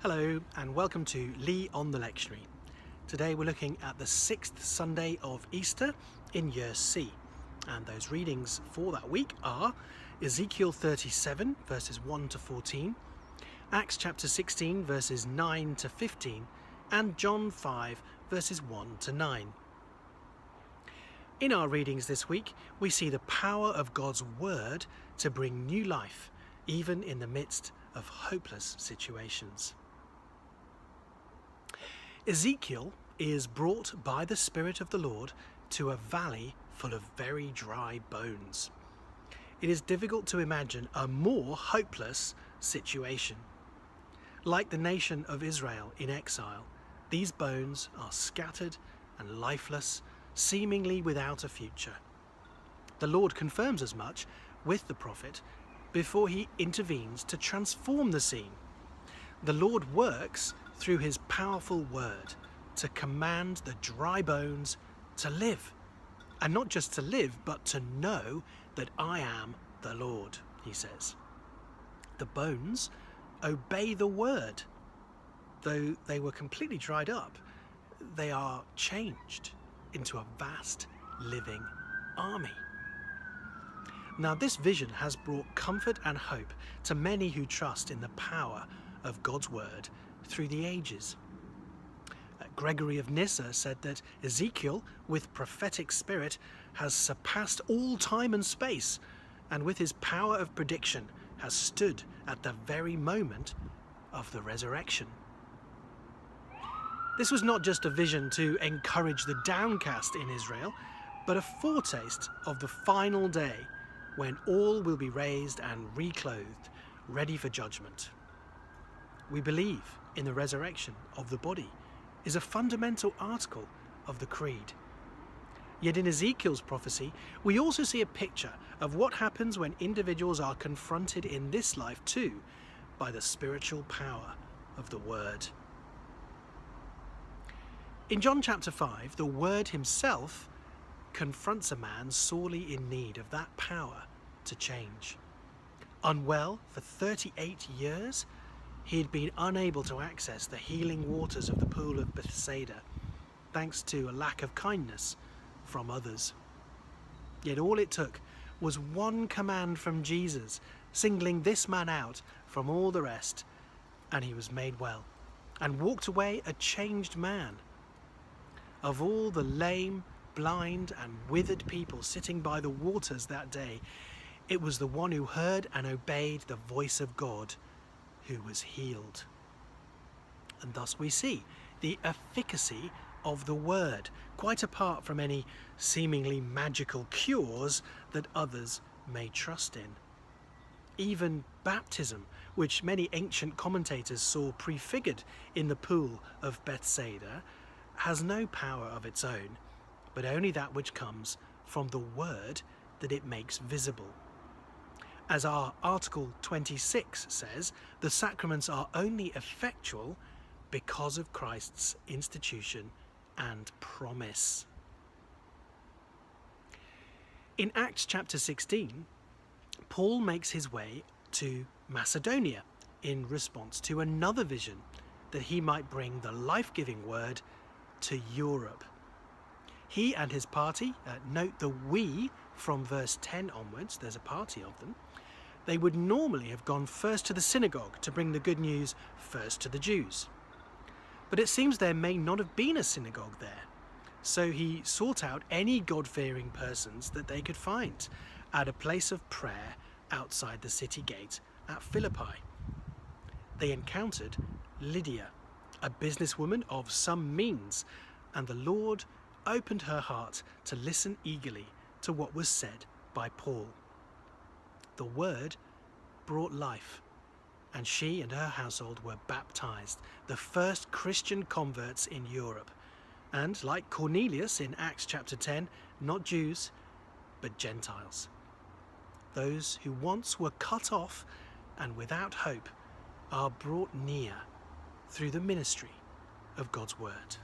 Hello and welcome to Lee on the Lectionary. Today we're looking at the 6th Sunday of Easter in Year C, and those readings for that week are Ezekiel 37 verses 1 to 14, Acts chapter 16 verses 9 to 15, and John 5 verses 1 to 9. In our readings this week, we see the power of God's Word to bring new life, even in the midst of hopeless situations. Ezekiel is brought by the Spirit of the Lord to a valley full of very dry bones. It is difficult to imagine a more hopeless situation. Like the nation of Israel in exile, these bones are scattered and lifeless, seemingly without a future. The Lord confirms as much with the prophet before he intervenes to transform the scene. The Lord works through his powerful word to command the dry bones to live. And not just to live, but to know that I am the Lord, he says. The bones obey the word. Though they were completely dried up, they are changed into a vast living army. Now, this vision has brought comfort and hope to many who trust in the power of God's word through the ages. Gregory of Nyssa said that Ezekiel, with prophetic spirit, has surpassed all time and space, and with his power of prediction has stood at the very moment of the resurrection. This was not just a vision to encourage the downcast in Israel, but a foretaste of the final day when all will be raised and reclothed, ready for judgment. We believe in the resurrection of the body is a fundamental article of the Creed. Yet in Ezekiel's prophecy, we also see a picture of what happens when individuals are confronted in this life too by the spiritual power of the Word. In John chapter 5, the Word himself confronts a man sorely in need of that power to change. Unwell for 38 years, he had been unable to access the healing waters of the pool of Bethsaida, thanks to a lack of kindness from others. Yet all it took was one command from Jesus, singling this man out from all the rest, and he was made well, and walked away a changed man. Of all the lame, blind, and withered people sitting by the waters that day, it was the one who heard and obeyed the voice of God who was healed. And thus we see the efficacy of the word, quite apart from any seemingly magical cures that others may trust in. Even baptism, which many ancient commentators saw prefigured in the pool of Bethsaida, has no power of its own, but only that which comes from the word that it makes visible. As our Article 26 says, the sacraments are only effectual because of Christ's institution and promise. In Acts chapter 16, Paul makes his way to Macedonia in response to another vision that he might bring the life-giving word to Europe. He and his party, note the we from verse 10 onwards, there's a party of them. They would normally have gone first to the synagogue to bring the good news first to the Jews. But it seems there may not have been a synagogue there, so he sought out any God-fearing persons that they could find at a place of prayer outside the city gate at Philippi. They encountered Lydia, a businesswoman of some means, and the Lord opened her heart to listen eagerly to what was said by Paul. The word brought life, and she and her household were baptized, the first Christian converts in Europe. And like Cornelius in Acts chapter 10, not Jews, but Gentiles. Those who once were cut off and without hope are brought near through the ministry of God's word.